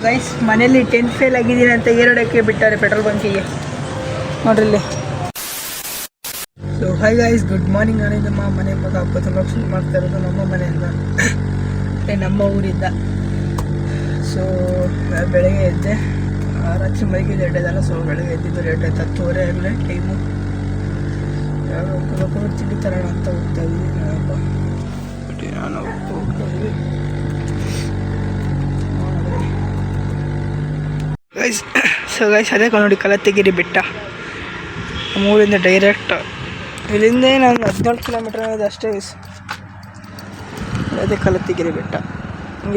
Guys ಮನೇಲಿ 10th fail ಆಗಿದ್ದೀನಿ ಅಂತ ಏರೋಡಕ್ಕೆ ಬಿಟ್ಟಾರೆ ಪೆಟ್ರೋಲ್ ಬಂಕಿಗೆ ನೋಡ್ರಿ ಇಲ್ಲಿ. So high guys, good morning. ನಾನು ನಮ್ಮ ಮನೆ ಮಗ ಹಬ್ಬದ ಲಕ್ಷಣ ಮಾಡ್ತಾ ಇರೋದು ನಮ್ಮ ಮನೆಯಿಂದ, ನಮ್ಮ ಊರಿಂದ. ಸೊ ಬೆಳಗ್ಗೆ ಎದ್ದೆ, ರಾತ್ರಿ ಮೈಗೆ ಲೇಟ್ ಆಯ್ತಲ್ಲ, ಸೊ ಬೆಳಗ್ಗೆ ಎದ್ದಿದ್ದು ಲೇಟ್ ಆಯ್ತು. 10:30 ಆಗಲೇ ಟೈಮು. ತಿಂಡಿ ತರೋಣ ಅಂತ ಹೋಗ್ತಾ ಇದ್ದೀವಿ. ನಾನು ಹೋಗ್ತಾ ಇದ್ದೀವಿ ಗೈಸ್. ಸೊ ಗೈಸ್ ಅದೇ ನೋಡಿ ಕಲತ್ತಗಿರಿ ಬೆಟ್ಟ. ನಮ್ಮೂರಿಂದ ಡೈರೆಕ್ಟ್ ಇಲ್ಲಿಂದ ನಾನು 14 ಕಿಲೋಮೀಟರ್ ಅನ್ನೋದು ಅಷ್ಟೇ ಗೈಸ್. ಅದೇ ಕಲತ್ತಗಿರಿ ಬೆಟ್ಟ.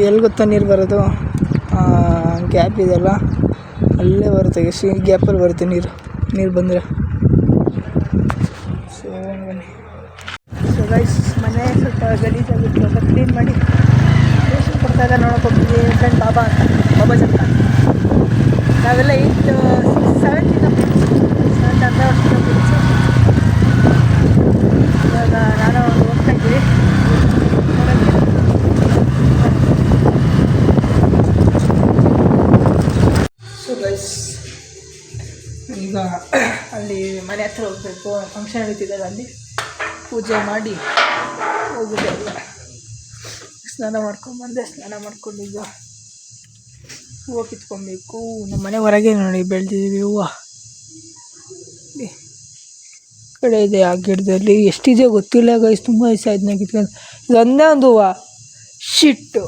ಎಲ್ಲಿ ಗೊತ್ತಾ ನೀರು ಬರೋದು? ಗ್ಯಾಪ್ ಇದೆಯಲ್ಲ ಅಲ್ಲೇ ಬರುತ್ತೆ ಗೈಸ್. ಈ ಗ್ಯಾಪಲ್ಲಿ ಬರುತ್ತೆ ನೀರು ಬಂದರೆ. ಸೊ ಬನ್ನಿ. ಸೊ ಗೈಸ್ ಮನೆ ಸ್ವಲ್ಪ ಗಲೀಜಾಗಿತ್ತು, ಸ್ವಲ್ಪ ಕ್ಲೀನ್ ಮಾಡಿ ಟ್ಯೂಷನ್ ಕೊಡ್ತಾ ಇದ್ದಾರೆ. ನೋಡೋಕೆ ಫ್ರೆಂಡ್ ಬಾಬಾಜ್ ಅಂತ. ನಾವೆಲ್ಲ 7th ವರ್ಷದ ಫ್ರೆಂಡ್ಸು. ಇವಾಗ ನಾನು ಹೋಗ್ತಾ ಇದ್ದೀವಿ. ಸೊ ಗೈಸ್ ಈಗ ಅಲ್ಲಿ ಮನೆ ಹತ್ರ ಹೋಗಬೇಕು, ಫಂಕ್ಷನ್ ನಡೀತಿದ್ದಾರೆ, ಅಲ್ಲಿ ಪೂಜೆ ಮಾಡಿ ಹೋಗಿದ್ದೆಲ್ಲ. ಸ್ನಾನ ಮಾಡ್ಕೊಂಡ್ಬಂದೆ. ಸ್ನಾನ ಮಾಡ್ಕೊಂಡು ಈಗ ಹೂವು ಕಿತ್ಕೊಬೇಕು. ನಮ್ಮ ಮನೆ ಹೊರಗೆ ನೋಡಿ ಬೆಳೆದಿದ್ದೀವಿ ಹೂವು. ಈ ಕಡೆ ಇದೆ ಆ ಗಿಡದಲ್ಲಿ. ಎಷ್ಟಿದೆ ಗೊತ್ತಿಲ್ಲ ಗೈಸ್, ತುಂಬ ದಿವಸ ಆಯ್ತು ನಾನು ಕಿತ್ಕೊಂಡು. ಇದೊಂದೇ ಒಂದು ಹೂವು. ಶಿಟ್ಟು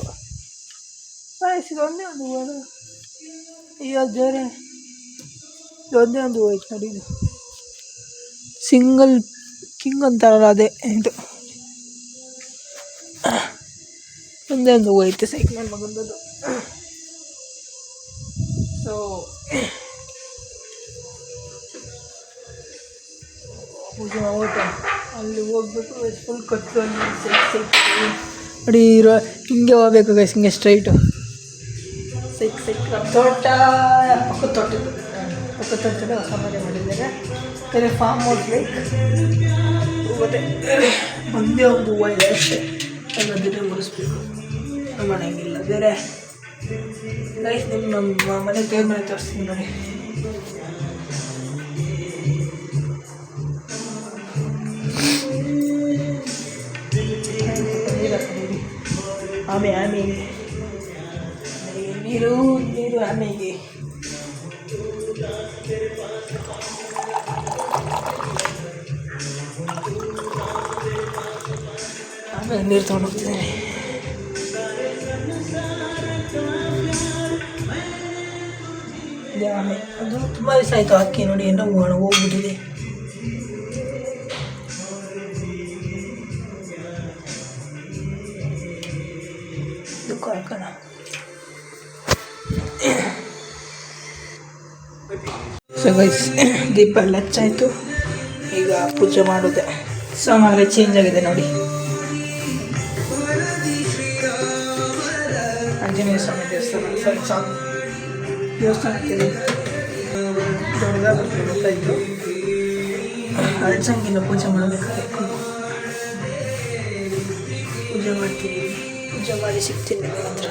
ಗೈಸ್, ಇದೊಂದೇ ಒಂದು ಹೂವು. ಅಯ್ಯೋ ಬೇರೆ ಇದೊಂದೇ ಒಂದು ಹೂವು ಐತೆ ನೋಡಿ. ಇದು ಸಿಂಗಲ್ ಕಿಂಗ್ ಅಂತಾರಲ್ಲ ಅದೇ ಇದು. ಒಂದೇ ಒಂದು ಹೂವು ಐತೆ ಸೈಕಲ್ ಮಗಂದದು. ಸೊ ಪೂಜೆ ಹೋಗ್ತಾ ಅಲ್ಲಿ ಹೋಗ್ಬೇಕು. ಫುಲ್ ಕತ್ತು ಅಲ್ಲಿ ಸೈಕ್ ನೋಡಿ ಇರೋ ಹಿಂಗೆ ಹೋಗ್ಬೇಕು ಗೈಸ್, ಹಿಂಗೆ ಸ್ಟ್ರೈಟು ಸೈಕ್ ತೋಟ. ಪಕ್ಕದ ತೋಟದಲ್ಲಿ ಹೊಸ ಮನೆ ಮಾಡಿದ್ದಾರೆ. ಬೇರೆ ಫಾರ್ಮ್ ಹೌಸ್ ಲೈಕ್ ಹೋಗುತ್ತೆ. ಒಂದೇ ಒಂದು ಹೂವು ಇದೆ ಅಷ್ಟೇ, ಅದನ್ನೇ ಮುರಿಸ್ಬೇಕು. ನಮ್ಮ ಮನೆಗಿಲ್ಲ ಬೇರೆ ಗೈಸ್. ನಮ್ಮ ಮನೆ ದೇವ್ರ ಮನೆ ತೋರಿಸ್ತೀನಿ ನೋಡಿ. ಆಮೇಲೆ ನೀರು ಆಮೆಗೆ. ಆಮೇಲೆ ನೀರು ತೊಗೊಂಡು ಹೋಗ್ತಿದ್ದೀನಿ. ಆಮೆ ಅದು ತುಂಬ ದಿವಸ ಆಯಿತು ಹಾಕಿ ನೋಡಿ, ಏನೋ ಹೋಗ್ಬಿಟ್ಟಿದೆ. ಹಾಕೋಣ. ಸೊ ಗೈಸ್ ದೀಪ ಎಲ್ಲ ಹಚ್ಚಾಯಿತು. ಈಗ ಪೂಜೆ ಮಾಡೋದೆ. ಸೋಮವಾರ ಚೇಂಜ್ ಆಗಿದೆ ನೋಡಿ. ಆಂಜನೇಯ ಸ್ವಾಮಿ ದೇವಸ್ಥಾನಕ್ಕೆ ದೊಡ್ಡದಾಗಿ ಬರ್ತಾ ಇತ್ತು. ಅರ್ಚಂಗಿಲ್ಲ ಪೂಜೆ ಮಾಡಬೇಕಾಗಬೇಕು. ಪೂಜೆ ಮಾಡ್ತೀನಿ, ಪೂಜೆ ಮಾಡಿ ಸಿಗ್ತೀನಿ ನಿಮ್ಮ ಹತ್ರ.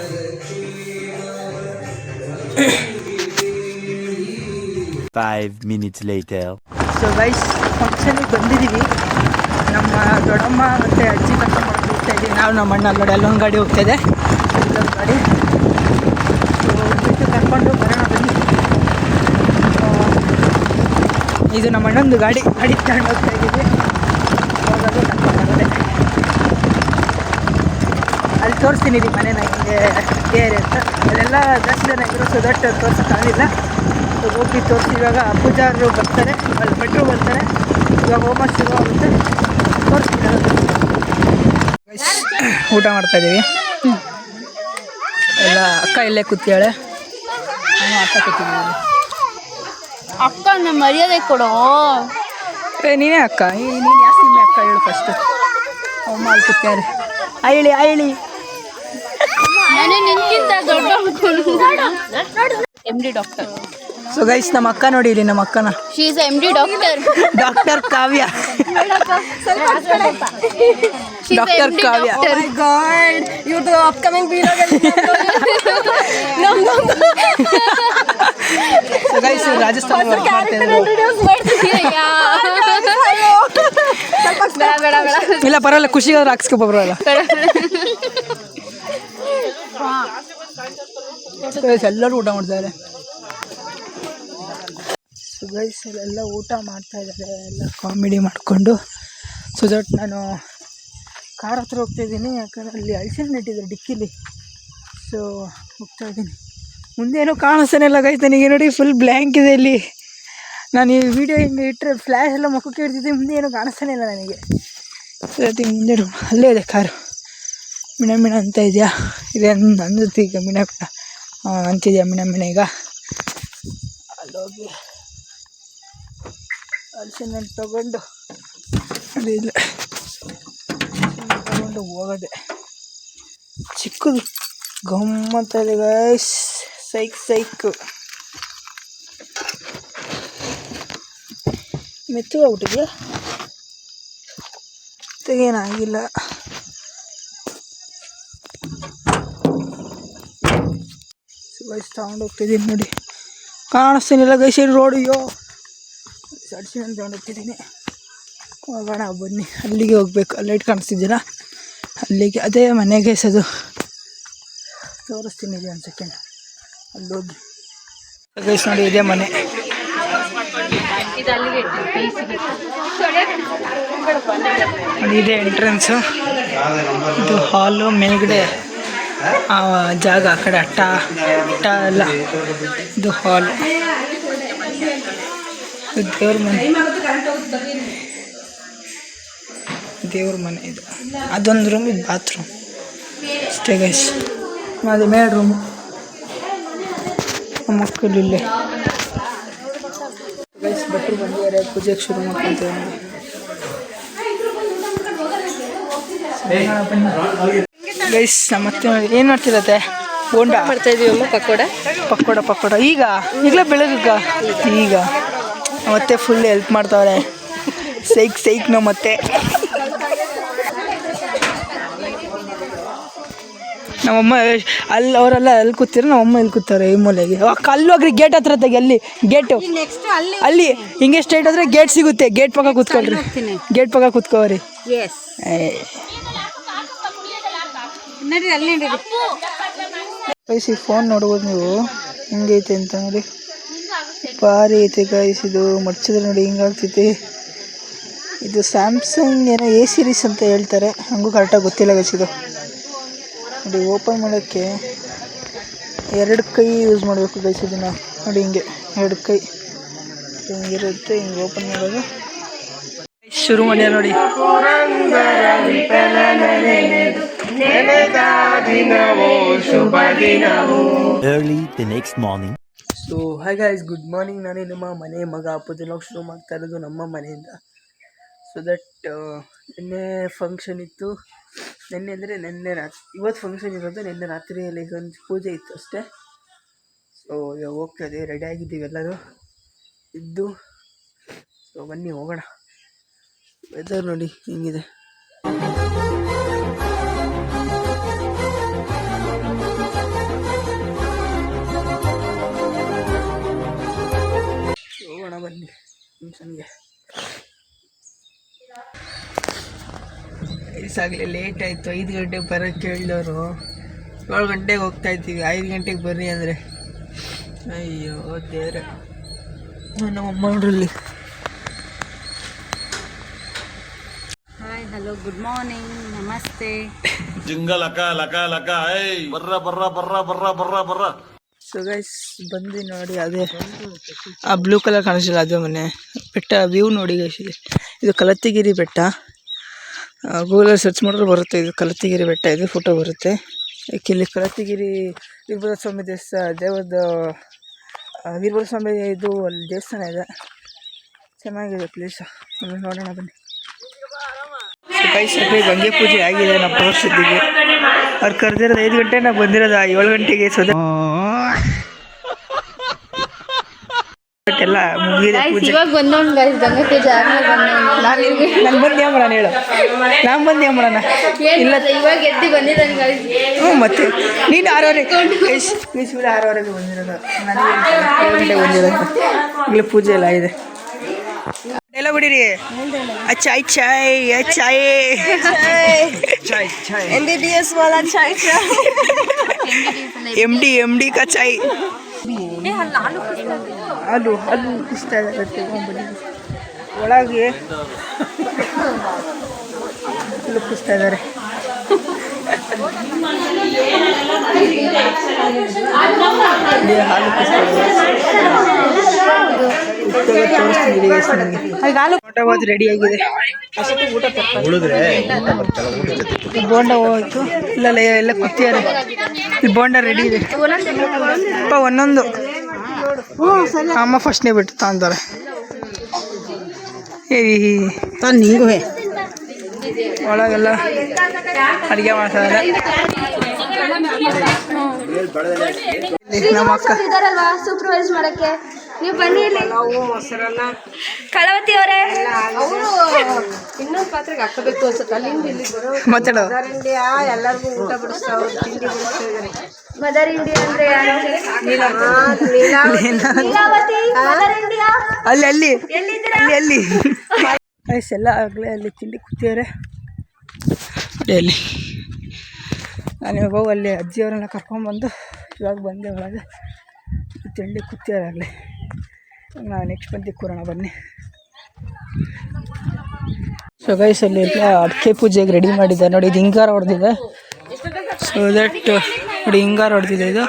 ಸೊ ಗೈಸ್ ಫಂಕ್ಷನಿಗೆ ಬಂದಿದ್ದೀವಿ. ನಮ್ಮ ದೊಡ್ಡಮ್ಮ ಮತ್ತು ಅಜ್ಜಿ ಕರ್ಕೊಂಡು ಹೋಗ್ತಾ ಇದ್ದೀವಿ. ನಾವು ನಮ್ಮ ಅಣ್ಣ ನೋಡಿ ಅಲ್ಲೊಂದು ಗಾಡಿ ಹೋಗ್ತಾ ಇದೆ, ಇಲ್ಲೊಂದು ಗಾಡಿ. ಸೊ ಬಿಟ್ಟು ಕರ್ಕೊಂಡು ಬರೋಣ ಬನ್ನಿ. ಇದು ನಮ್ಮ ಅಣ್ಣಂದು ಗಾಡಿ ತಗೊಂಡು ಹೋಗ್ತಾ ಇದ್ದೀವಿ. ಹೋಗೋದು ಕರ್ಕೊಂಡು ಬರೋದೆ. ಅಲ್ಲಿ ತೋರಿಸ್ತೀನಿ ರೀ ಮನೇನ ಹಿಂಗೆ ಏರಿ ಅಂತ. ಅದೆಲ್ಲ ಜಾಸ್ತಿ ಜನ ಇದ್ರು, ಸೊ ದೊಡ್ಡ ತೋರಿಸೋಕ್ಕಾಗಲಿಲ್ಲ. ಹೋಗಿ ತೋರಿಸಿ. ಇವಾಗ ಪೂಜಾರು ಬರ್ತಾರೆ, ಅಲ್ಲಿ ಭಟ್ರು ಬರ್ತಾರೆ. ಇವಾಗ ಹೋಮ ಶುರು ಆಗುತ್ತೆ, ತೋರಿಸ್ತೀನಿ. ಊಟ ಮಾಡ್ತಾಯಿದ್ದೀವಿ ಎಲ್ಲ. ಅಕ್ಕ ಇಲ್ಲೇ ಕೂತಿಯಾಳೆ, ನಾನು ಅಕ್ಕ ಕೂತಿದ್ದೀನಿ. ಅಕ್ಕ ನಮ್ಮ ಮರ್ಯಾದೆ ಕೊಡೋ. ನೀನೇ ಅಕ್ಕ, ನೀನು ಯಾಸಿಮ್ಮೆ ಅಕ್ಕ ಹೇಳು ಫಸ್ಟು. ಅಮ್ಮ ಅಲ್ಲಿ ಕೂತ್ಯಾರೆ. ಐಳಿ ನಾನು ನಿನ್ಗಿಂತ ದೊಡ್ಡ MD ಡಾಕ್ಟರ್. ಸೊ ಗೈಸ್ ನಮ್ಮ ಅಕ್ಕ ನೋಡಿ ಇಲ್ಲಿ, ನಮ್ಮ ಅಕ್ಕನ. She is MD doctor. Doctor Kavya. Doctor Kavya. Oh my God, you're the upcoming vlogger. Rajasthan work ಮಾಡ್ತಾ ಇದ್ರು. ಇಲ್ಲ ಪರವಾಗಿಲ್ಲ, ಖುಷಿಗಾದ್ರೆ ಹಾಕ್ಸ್ಕೊ ಪರವಾಗಿಲ್ಲ. ಎಲ್ಲರೂ ಊಟ ಮಾಡ್ತಾರೆ. ಸೊ ಗೈಸ್ ಎಲ್ಲ ಊಟ ಮಾಡ್ತಾ ಇದ್ದಾರೆ, ಎಲ್ಲ ಕಾಮಿಡಿ ಮಾಡಿಕೊಂಡು. ಸೊ ದಟ್ ನಾನು ಕಾರ್ ಹತ್ರ ಹೋಗ್ತಾಯಿದ್ದೀನಿ, ಯಾಕಂದರೆ ಅಲ್ಲಿ ಹಲಸಿನ ಇಟ್ಟಿದ್ದಾರೆ ಡಿಕ್ಕಿಲಿ. ಸೊ ಹೋಗ್ತಾಯಿದ್ದೀನಿ. ಮುಂದೆ ಏನೋ ಕಾಣಿಸ್ತಾನೆ ಇಲ್ಲ ಗೈಸ್ ನನಗೆ. ನೋಡಿ ಫುಲ್ ಬ್ಲ್ಯಾಂಕ್ ಇದೆ ಇಲ್ಲಿ. ನಾನು ಈ ವಿಡಿಯೋ ಹಿಂಗೆ ಇಟ್ಟರೆ ಫ್ಲ್ಯಾಶ್ ಎಲ್ಲ ಮುಖಕ್ಕೆ ಇಡ್ತಿದ್ದೆ, ಮುಂದೆ ಏನೋ ಕಾಣಿಸ್ತಾನೆ ಇಲ್ಲ ನನಗೆ. ಸರಿ ಮುಂದೆ ಅಲ್ಲೇ ಇದೆ ಕಾರು. ಮಿಣ ಮಿಣ ಅಂತ ಇದೆಯಾ, ಇದೆ ಅಂದಿತ್ತು ಈಗ ಮಿಣ ಮಿಣ ಅಂತಿದೆಯಾ ಮಿಣ ಮಿಣ. ಈಗ ಅಲ್ಲೋಗಿ ಹಲಸಿನ ತಗೊಂಡು ಇಲ್ಲ ತಗೊಂಡು ಹೋಗೋದೆ. ಚಿಕ್ಕದು ಗಮ್ಮತ್ತ ಇದೆ ಗೈಸ್, ಸೈಕ್ ಮೆತ್ತಗಾಗ್ಬಿಟ್ಟಿದೆಯಾ, ಏನಾಗಿಲ್ಲ. ಗೈಸ್ ತಗೊಂಡು ಹೋಗ್ತಿದ್ದೀನಿ ನೋಡಿ, ಕಾಣಿಸ್ತೀನಿಲ್ಲ ಗೈಸ್ ರೋಡ್. ಅಯ್ಯೋ ಸಡ್ಸಿ ನಾನು ತಗೊಂಡು ಹೋಗ್ತಿದ್ದೀನಿ. ಹೋಗೋಣ ಬನ್ನಿ, ಅಲ್ಲಿಗೆ ಹೋಗ್ಬೇಕು. ಲೈಟ್ ಕಾಣಿಸ್ತಿದ್ದೀರಾ ಅಲ್ಲಿಗೆ, ಅದೇ ಮನೆ ಗೈಸ್. ಅದು ತೋರಿಸ್ತೀನಿ ಇದೆ ಒಂದು ಸೆಕೆಂಡ್, ಅಲ್ಲಿ ಹೋಗಿ ಗೈಸ್ ನೋಡಿ ಇದೇ ಮನೆ. ನೋಡಿ ಇದೆ ಎಂಟ್ರೆನ್ಸು, ಇದು ಹಾಲು, ಮೇಲ್ಗಡೆ ಜಾಗ, ಆ ಕಡೆ ಅಟ್ಟ ಎಲ್ಲ. ಇದು ಹಾಲು, ದೇವ್ರ ಮನೆ, ದೇವ್ರ ಮನೆ ಇದು. ಅದೊಂದು ರೂಮ್, ಇದು ಬಾತ್ರೂಮ್ ಅಷ್ಟೇ ಗೈಸ್. ಅದು ಮೇಲ್ ರೂಮು, ಮಕ್ಕಳು ಇಲ್ಲೇ ಗೈಸ್. ಭಟ್ರು ಬಂದಿದ್ದಾರೆ, ಪೂಜೆಗೆ ಶುರು ಮಾಡ್ಕೊಳ್ತೇವೆ. ಗೈಸ್ ಮತ್ತೆ ಏನು ಮಾಡ್ತಿರತ್ತೆ? ಬೋಂಡ ಮಾಡ್ತಾ ಇದೀವಮ್ಮ, ಪಕೋಡ ಈಗಲೇ ಬೆಳಗ್ಗೆ. ಈಗ ಮತ್ತೆ ಫುಲ್ ಹೆಲ್ಪ್ ಮಾಡ್ತಾವ್ರೆ. ಸೈಕ್ ನಾವು ಮತ್ತೆ ನಮ್ಮಮ್ಮ ಅಲ್ಲಿ, ಅವರೆಲ್ಲ ಅಲ್ಲಿ ಕೂತಿರೋ, ನಮ್ಮಮ್ಮ ಇಲ್ಲಿ ಕೂತಾರೆ ಈ ಮೂಲೆಗೆ. ಅಲ್ಲಿ ಹೋಗ್ರಿ, ಗೇಟ್ ಹತ್ರ ತೆಗಿ, ಅಲ್ಲಿ ಗೇಟು ಅಲ್ಲಿ ಹಿಂಗೆ ಸ್ಟ್ರೈಟ್ ಆದರೆ ಗೇಟ್ ಸಿಗುತ್ತೆ. ಗೇಟ್ ಪಕ್ಕ ಕೂತ್ಕೊಳ್ರಿ, ಗೇಟ್ ಪಕ್ಕ ಕೂತ್ಕೋರಿ. ಗೈಸ್ ಈ ಫೋನ್ ನೋಡ್ಬೋದು ನೀವು, ಹಿಂಗೈತೆ ಅಂತ ನೋಡಿ, ಭಾರಿ ಐತೆ ಗೈಸ್. ಇದು ಮಡ್ಚಿದ್ರೆ ನೋಡಿ ಹಿಂಗಾಗ್ತೈತಿ. ಇದು ಸ್ಯಾಮ್ಸಂಗ್ ಏನೋ ಎ ಸೀರೀಸ್ ಅಂತ ಹೇಳ್ತಾರೆ, ಹಂಗೂ ಕರೆಕ್ಟಾಗಿ ಗೊತ್ತಿಲ್ಲ ಗೈಸ್. ಇದು ನೋಡಿ ಓಪನ್ ಮಾಡೋಕ್ಕೆ 2 ಕೈ ಯೂಸ್ ಮಾಡಬೇಕು ಗೈಸ್ ಇದನ್ನು. ನೋಡಿ ಹಿಂಗೆ 2 ಕೈ ಹಿಂಗಿರುತ್ತೆ, ಹಿಂಗೆ ಓಪನ್ ಮಾಡೋದು. ಶುರು ಮಾಡ್ಯ ನೋಡಿ. Early the next morning. So hi guys, good morning. ನಾನೇ ನಿಮ್ಮ ಮನೆ ಮಗ ಅಪ್ಪು ಶುರು ಮಾಡ್ತಾ ಇರೋದು ನಮ್ಮ ಮನೆಯಿಂದ. ಸೊ ದಟ್ ನಿನ್ನೆ ಫಂಕ್ಷನ್ ಇತ್ತು. ನಿನ್ನೆ ಅಂದರೆ ನಿನ್ನೆ ರಾತ್ರಿ, ಇವತ್ತು ಫಂಕ್ಷನ್ ಇರೋದು. ನಿನ್ನೆ ರಾತ್ರಿಯಲ್ಲಿ ಒಂದು ಪೂಜೆ ಇತ್ತು ಅಷ್ಟೇ. ಸೊ ಇವಾಗ ಹೋಗ್ತಾಯಿದ್ದೀವಿ, ರೆಡಿ ಆಗಿದ್ದೀವಿ ಎಲ್ಲರೂ ಇದ್ದು. ಸೊ ಬನ್ನಿ ಹೋಗೋಣ. ವೆದರ್ ನೋಡಿ ಹಿಂಗಿದೆ. ಹೋಗೋಣ ಬನ್ನಿ ಫಂಕ್ಷನ್ಗೆ. ಈಸಾಗಲೇ ಲೇಟ್ ಆಯಿತು, 5 ಗಂಟೆಗೆ ಬರೋಕ್ಕೆ ಹೇಳಿದವರು. 7 ಗಂಟೆಗೆ ಹೋಗ್ತಾ ಇದ್ದೀವಿ. 5 ಗಂಟೆಗೆ ಬರ್ರಿ ಅಂದರೆ ಅಯ್ಯೋ ದೇವ್ರೆ. ನಮ್ಮಮ್ಮ ನೋಡ್ರಲ್ಲಿ. ಹಾಯ್, ಹಲೋ, ಗುಡ್ ಮಾರ್ನಿಂಗ್, ನಮಸ್ತೆ. ಜಿಂಗ ಲಕ ಲಕ ಲಕ, ಏಯ್ ಬರ್ರ ಬರ್ರ ಬರ್ರ ಬರ್ರ ಬರ್ರ ಬರ್ರ. ಸೊ ಗೈಸ್ ಬಂದು ನೋಡಿ, ಅದೇ ಆ ಬ್ಲೂ ಕಲರ್ ಕಾಣಿಸಿಲ್ಲ, ಅದೇ ಮನೆ. ಬೆಟ್ಟ ವ್ಯೂ ನೋಡಿ ಗೈಸ್. ಇದು ಕಲತ್ತಿಗಿರಿ ಬೆಟ್ಟ. ಗೂಗಲಲ್ಲಿ ಸರ್ಚ್ ಮಾಡಿದ್ರೆ ಬರುತ್ತೆ, ಇದು ಕಲತ್ತಿಗಿರಿ ಬೆಟ್ಟ. ಇದು ಫೋಟೋ ಬರುತ್ತೆ. ಇಲ್ಲಿ ಕಲತ್ತಿಗಿರಿ ವೀರಭದ್ರ ಸ್ವಾಮಿ ದೇವದ ವೀರಭದ್ರ ಸ್ವಾಮಿ ಇದು ಅಲ್ಲಿ ದೇವಸ್ಥಾನ ಇದೆ, ಚೆನ್ನಾಗಿದೆ ಪ್ಲೇಸು. ನೋಡೋಣ ಬನ್ನಿ. ಗೈಸ್ ಅದೇ ಗಂಗೆ ಪೂಜೆ ಆಗಿದೆ, ನಾವು ತೋರಿಸಿದ್ದೀವಿ. ಅವ್ರು ಕರೆದಿರೋದು 5 ಗಂಟೆ, ನಾವು ಬಂದಿರೋದು 7 ಗಂಟೆಗೆ. ಕಂಪ್ಲೀಟ್ ಎಲ್ಲ ಮುಗಿದಿದೆ ಪೂಜೆ. ಇವಾಗ ಬಂದವನು ಗೈಸ್ ಗಂಗೆ ಪೂಜೆ ಆದ್ಮೇಲೆ ಬಂದವನು. ನಾನು ಬಂದು ಯಾವ ಮಾಡೋಣ ಹೇಳು, ನಾನು ಬಂದು ಯಾವ ಮಾಡೋಣ ಇಲ್ಲ ಇವಾಗ ಎದ್ದು ಬಂದಿದ್ದಾನೆ ಗೈಸ್. ಹ್ಞೂ ಮತ್ತೆ ನೀನು 6:30 ಇವ್ರು 6:30ಗೆ ಬಂದಿರೋದು, ನನಗೆ 7 ಗಂಟೆಗೆ ಬಂದಿರೋದು. ಈಗಲೇ ಪೂಜೆ ಎಲ್ಲ ಇದೆ. ಎಲ್ಲ ಬಿಡಿರಿ. ಚಾಯ್ ಚಾಯ್ ಚಾಯ್ MBBS वाला चाय MD का चाय. ಅದು ಇಷ್ಟ ಆಗುತ್ತೆ ಒಳಗೆ ಲುಕ್ಕಿಸ್ತಾ ಇದ್ದಾರೆ. ಊಟ ರೆಡಿ ಆಗಿದೆ. ಬೋಂಡ ಹೋಯ್ತು ಇಲ್ಲ ಎಲ್ಲ ಕೂತಿದ್ದಾರೆ. ಇಲ್ಲಿ ಬೋಂಡ ರೆಡಿ ಇದೆ ಒಂದೊಂದು. ಅಮ್ಮ ಫಸ್ಟ್ನೇ ಬಿಟ್ಟು ತಂತಾರೆ. ನಿಂಗೂ ಒಳಗೆಲ್ಲ ಅಡುಗೆ ಮಾಡ್ತಾರೆ. ನಮ್ಮ ಅಕ್ಕ ಇದಾರಲ್ವಾ ಸೂಪರ್ವೈಸ್ ಮಾಡಕ್ಕೆ, ನೀವು ಬನ್ನಿ ಇಲ್ಲಿ. ಕಳವತಿ ಅವರೇ ಇನ್ನೊಂದು ಪಾತ್ರೆಗೆ ಹಾಕಬೇಕು ಅನ್ಸುತ್ತೆ. ಅಲ್ಲಿಂದ ಇಲ್ಲಿ ಮಾತಾಡೋ ಎಲ್ಲರಿಗೂ ಊಟ ಬಿಡಿಸ್ತಾವ್ರು, ತಿಂಡಿ ಬಿಡಿಸ್ತಾ. ಮದರ್ ಇಂಡಿಯಾ ಅಂದ್ರೆ ಮದರ್ ಇಂಡಿಯಾ ಅಲ್ಲಿ ಎಲ್ಲ ಆಗಲೇ ಅಲ್ಲಿ ತಿಂಡಿ ಕೂತಿದ್ದಾರೆ. ಅಲ್ಲಿ ನಾನು ಇವಾಗ ಹೋಗಿ ಅಲ್ಲಿ ಅಜ್ಜಿಯವರೆಲ್ಲ ಕರ್ಕೊಂಡ್ಬಂದು ಇವಾಗ ಬಂದೆ ಒಳಗೆ. ತಿಂಡಿ ಕೂತಿದ್ದಾರಾಗಲೇ. ನಾವು ನೆಕ್ಸ್ಟ್ ಬಂದು ಕೂರೋಣ ಬನ್ನಿ. ಸೊ ಗೈಸ್ ಅಲ್ಲಿ ಅಡಿಕೆ ಪೂಜೆಗೆ ರೆಡಿ ಮಾಡಿದ್ದಾರೆ ನೋಡಿ. ಇದು ಹಿಂಗಾರ ಹೊಡೆದಿದೆ. ಸೊ ದಟ್ ನೋಡಿ ಹಿಂಗಾರ ಹೊಡೆದಿದೆ. ಇದು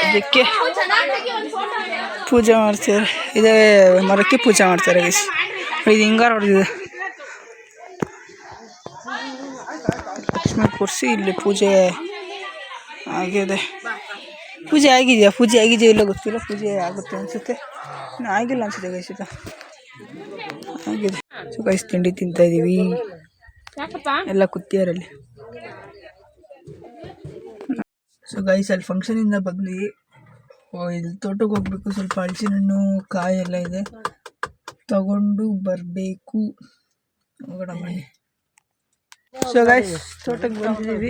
ಅದಕ್ಕೆ ಪೂಜೆ ಮಾಡ್ತಾರೆ. ಇದೇ ಮರಕ್ಕೆ ಪೂಜೆ ಮಾಡ್ತಾರೆ ಗೈಸ್. ಇದು ಹಿಂಗಾರ ಹೊಡೆದಿದೆ. ಲಕ್ಷ್ಮಿ ಕೂರಿಸಿ ಇಲ್ಲಿ ಪೂಜೆ ಆಗಿದೆ. ಪೂಜೆ ಆಗಿದೆಯಾ ಇಲ್ಲ ಗೊತ್ತಿಲ್ಲ. ಪೂಜೆ ಆಗುತ್ತೆ ಅನಿಸುತ್ತೆ. ಇನ್ನು ಆಗಿಲ್ಲ ಅನಿಸುತ್ತೆ ಗೈಸ್. ಇದು ಆಗಿದೆ. ಸೊ ಗೈಸ್ ತಿಂಡಿ ತಿಂತಾಯಿದ್ದೀವಿ. ಎಲ್ಲ ಕುತ್ತಿಯಾರಲ್ಲಿ. ಸೊ ಗೈಸ್ ಅಲ್ಲಿ ಫಂಕ್ಷನಿಂದ ಬಂದ್ವಿ. ಇಲ್ಲಿ ತೋಟಕ್ಕೆ ಹೋಗ್ಬೇಕು. ಸ್ವಲ್ಪ ಹಲಸಿನ ಹಣ್ಣು ಕಾಯಿ ಎಲ್ಲ ಇದೆ, ತಗೊಂಡು ಬರಬೇಕು. ಹೋಗೋಣ ಬನ್ನಿ. ಸೊ ಗೈಸ್ ತೋಟಕ್ಕೆ ಬಂದಿದ್ದೀವಿ.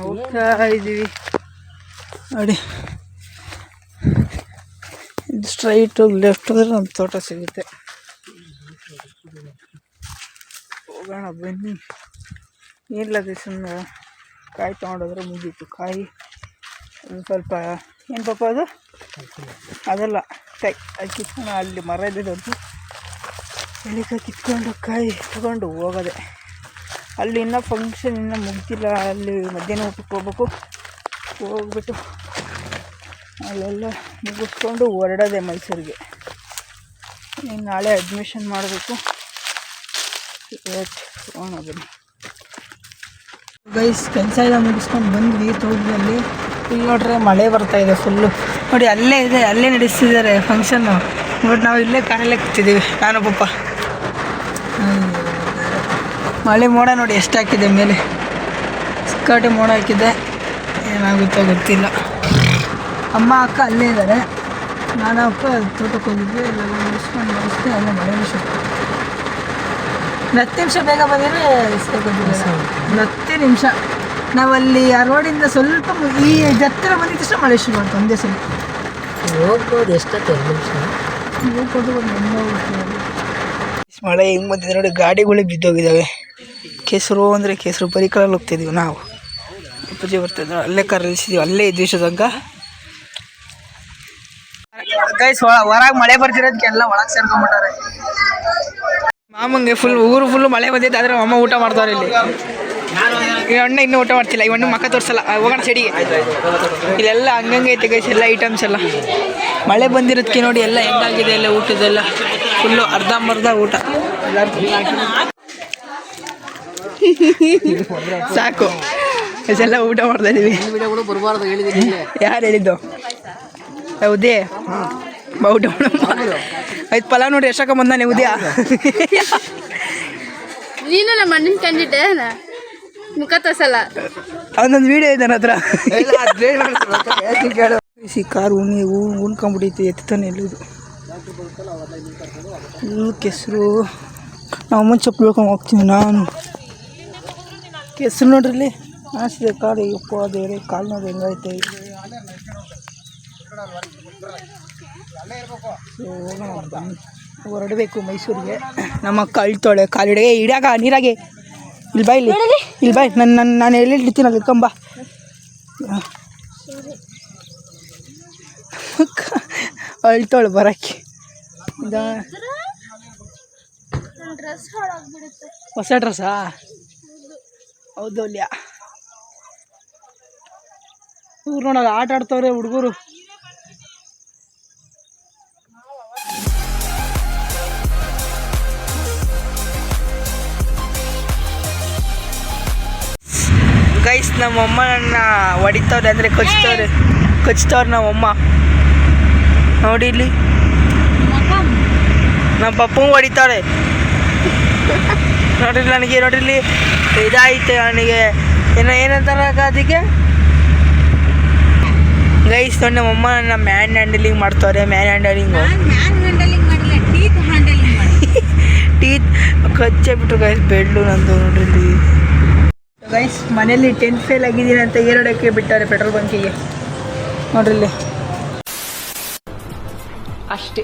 ಹೋಗ್ತಾ ಇದ್ದೀವಿ ನೋಡಿ. ಇದು ಸ್ಟ್ರೈಟು ಲೆಫ್ಟ್ ಹೋದ್ರೆ ನಮ್ಮ ತೋಟ ಸಿಗುತ್ತೆ. ಹೋಗೋಣ ಬನ್ನಿ. ಏನಿಲ್ಲ ಸುಮ್ಮನೆ ಕಾಯಿ ತೊಗೊಂಡೋದ್ರೆ ಮುಗೀತು. ಕಾಯಿ ಒಂದು ಸ್ವಲ್ಪ ಏನು ಪಾಪ ಅದು ಅದೆಲ್ಲ ಕಾಯಿ ಅದು ಕಿತ್ಕೊಂಡು ಅಲ್ಲಿ ಮರ ಇದೆ ದೊಡ್ಡದು. ಎಲ್ಲಿಕಾಯಿ ಕಿತ್ಕೊಂಡು ಕಾಯಿ ತಗೊಂಡು ಹೋಗೋದೆ. ಅಲ್ಲಿ ಇನ್ನೂ ಫಂಕ್ಷನ್ ಇನ್ನೂ ಮುಗ್ದಿಲ್ಲ. ಅಲ್ಲಿ ಮಧ್ಯಾಹ್ನ ಊಟಕ್ಕೆ ಹೋಗ್ಬೇಕು. ಹೋಗ್ಬಿಟ್ಟು ಅಲ್ಲೆಲ್ಲ ಮುಗಿಸ್ಕೊಂಡು ಹೊರಡೋದೆ ಮೈಸೂರಿಗೆ. ಇನ್ನು ನಾಳೆ ಅಡ್ಮಿಷನ್ ಮಾಡಬೇಕು. ಹೋಗೋಣ ಬನ್ನಿ ಗೈಸ್. ಕೆಲಸ ಎಲ್ಲ ಮುಗಿಸ್ಕೊಂಡು ಬಂದ್ವಿ ತೋಟದಲ್ಲಿ. ಇಲ್ಲಿ ನೋಡ್ರೆ ಮಳೆ ಬರ್ತಾಯಿದೆ ಫುಲ್ಲು ನೋಡಿ. ಅಲ್ಲೇ ಇದೆ, ಅಲ್ಲೇ ನಡೆಸ್ತಿದ್ದಾರೆ ಫಂಕ್ಷನ್ನು. ಬಟ್ ನಾವು ಇಲ್ಲೇ ಕಾರಲ್ಲೇ ಕೂತಿದ್ದೀವಿ ನಾನು ಪಪ್ಪ. ಮಳೆ ಮೋಡ ನೋಡಿ ಎಷ್ಟು ಹಾಕಿದೆ ಮೇಲೆ. ಸಿಕ್ಕಾಟೆ ಮೋಡ ಹಾಕಿದೆ. ಏನಾಗುತ್ತೋ ಗೊತ್ತಿಲ್ಲ. ಅಮ್ಮ ಅಕ್ಕ ಅಲ್ಲೇ ಇದ್ದಾರೆ. ನಾನು ಅಕ್ಕ ತೋಟಕ್ಕೆ ಹೋಗಿದ್ವಿ. ಎಲ್ಲ ಮುಗಿಸ್ಕೊಂಡು ಬರೆಸ್ತೆ. ಅಲ್ಲೇ ಮಳೆ ಶುರು. 10 ನಿಮಿಷ ಬೇಗ ಬಂದರೆ ಇಸ್ಕೊತಿದ್ದೀವಿ. 10 ನಿಮಿಷ. ನಾವಲ್ಲಿ ಆ ರೋಡಿಂದ ಸ್ವಲ್ಪ ಈ ಹತ್ತಿರ ಬಂದಿದ್ದ ತಕ್ಷಣ ಮಳೆ ಶುರು ಮಾಡ್ತು ಒಂದೇ ಸಲ. ಹೋಗ್ಬೋದು ಎಷ್ಟೊತ್ತು 2 ನಿಮಿಷ ಹೋಗ್ಬೋದು. ಮಳೆ ಹೆಂಗೆ ಬಂದಿದೆ ನೋಡಿ. ಗಾಡಿಗಳಿಗೆ ಬಿದ್ದೋಗಿದ್ದಾವೆ. ಕೆಸರು ಅಂದರೆ ಕೆಸರು ಬರಿಕಲಲ್ಲಿ ಹೋಗ್ತಿದ್ದೀವಿ ನಾವು. ಪೂಜೆ ಬರ್ತಾಯಿದ್ವಿ. ಅಲ್ಲೇ ಕಾರ್ ನಿಲ್ಸಿದ್ದೀವಿ. ಅಲ್ಲೇ ಇದ್ವಿ ತನಕ ಗೈಸ್. ಹೊರಗೆ ಮಳೆ ಬರ್ತಿರೋದಕ್ಕೆ ಎಲ್ಲ ಒಳಗೆ ಸೇರ್ಕೊಂಡ್ಬಿಟ್ಟಾರೆ. ಮಾಮಂಗೆ ಊರು ಫುಲ್ಲು ಮಳೆ ಬಂದಿದ್ದು. ಆದರೆ ಅಮ್ಮ ಊಟ ಮಾಡ್ತಾರೆ ಇಲ್ಲಿ. ಈ ಅಣ್ಣ ಇನ್ನೂ ಊಟ ಮಾಡ್ತಿಲ್ಲ. ಈ ಅಣ್ಣ ಮಕ್ಕ ತೋರಿಸಲ್ಲ. ಹೋಗೋಣ ಸೈಡಿಗೆ. ಇಲ್ಲೆಲ್ಲ ಹಂಗಂಗೆ ಐತೆ ಗೈಸ್ ಎಲ್ಲ ಐಟಮ್ಸ್ ಎಲ್ಲ. ಮಳೆ ಬಂದಿರೋದಕ್ಕೆ ನೋಡಿ ಎಲ್ಲ ಹೆಂಗಾಗಿದೆ. ಎಲ್ಲ ಊಟದೆಲ್ಲ ಫುಲ್ಲು ಅರ್ಧಂಬರ್ಧ ಊಟ. ಸಾಕು ಎಲ್ಲ ಊಟ ಮಾಡ್ತಾ ಇದೀವಿ. ಯಾರು ಹೇಳಿದ್ದು? ಹೌದೇ ಊಟ ಆಯ್ತು. ಪಲಾವ್ ನೋಡಿ ಎಷ್ಟಕ್ಕ ಬಂದಾನೆ ಉದಯ. ನೀನು ನಮ್ಮ ಅಣ್ಣನ ಕಂಡಿದ್ದೆ ಮುಖ ತೋರ್ಸಲ್ಲ. ಅವನೊಂದು ವಿಡಿಯೋ ಇದೆ ನನ್ನ ಹತ್ರ. ಬಿಸಿ ಕಾರು ಉಣ್ಕೊಂಬಿಟ್ಟೈತೆ ಎತ್ತಾನೆ ಎಲ್ಲದು ಫುಲ್ ಕೆಸರು. ನಾವು ಅಮ್ಮನ ಚಪ್ಪಲಿ ಹೇಳ್ಕೊಂಡು ಹೋಗ್ತೀನಿ ನಾನು. ಕೆಸರು ನೋಡ್ರಿ ಹಾಸಿದೆ ಕಾಲು. ಯಪ್ಪ ದೇವ್ರೆ ಕಾಲು ನೋಡಿ ಹೆಂಗೈತೆ. ಹೊರಡಬೇಕು ಮೈಸೂರಿಗೆ. ನಮ್ಮ ಅಕ್ಕ ಅಳ್ತಾಳೆ ಕಾಲಿಡೆಗೆ ಇಡಾಕ ನೀರಾಗೆ. ಇಲ್ಲಿ ಬಾ ಇಲ್ಲಿ ಬಾ ನಾನು ಎಲ್ಲಿ ಇಡ್ತೀನಿ ಅಲ್ಲಿ ಇಟ್ಕೊಂಬ. ಅಳ್ತಾಳೆ ಬರೋಕ್ಕೆ. ಹೊಸ ಡ್ರೆಸ್ಸಾ? ಹೌದು ಅಲ್ಯ ಇವ್ರು ನೋಡಲ್ಲ ಆಟ ಆಡ್ತವ್ರೆ ಹುಡುಗರು. ಗೈಸ್ ನಮ್ಮಮ್ಮ ನನ್ನ ಹೊಡಿತವ್ರೆ ಅಂದರೆ ಕಚ್ತವ್ರೆ ನಮ್ಮಮ್ಮ. ನೋಡಿ ಇಲ್ಲಿ ನಮ್ಮ ಪಪ್ಪಂಗೆ ಹೊಡಿತಾಳೆ ನೋಡ್ರಿ. ನನಗೆ ನೋಡ್ರಿ ಇದಾಯ್ತು ನನಗೆ ಏನಂತಾರ ಅದಕ್ಕೆ ಗೈಸ್. ನೋಡಿ ನಮ್ಮಮ್ಮ ನನ್ನ ಮ್ಯಾನ್ ಹ್ಯಾಂಡಲಿಂಗ್ ಮಾಡ್ತವ್ರೆ. ಮ್ಯಾನ್ ಹ್ಯಾಂಡಲಿಂಗು ಟೀತ್ ಕಚ್ಚಾಬಿಟ್ರು ಗೈಸ್. ಬೆಳ್ಳು ನಂದು ನೋಡ್ರಿ ಗೈಸ್. ಮನೇಲಿ 10th ಫೇಲ್ ಆಗಿದ್ದೀನಿ ಅಂತ ಏರೋಡಕ್ಕೆ ಬಿಟ್ಟಾರೆ ಪೆಟ್ರೋಲ್ ಬಂಕಿಗೆ ನೋಡ್ರಿ. ಅಷ್ಟೇ.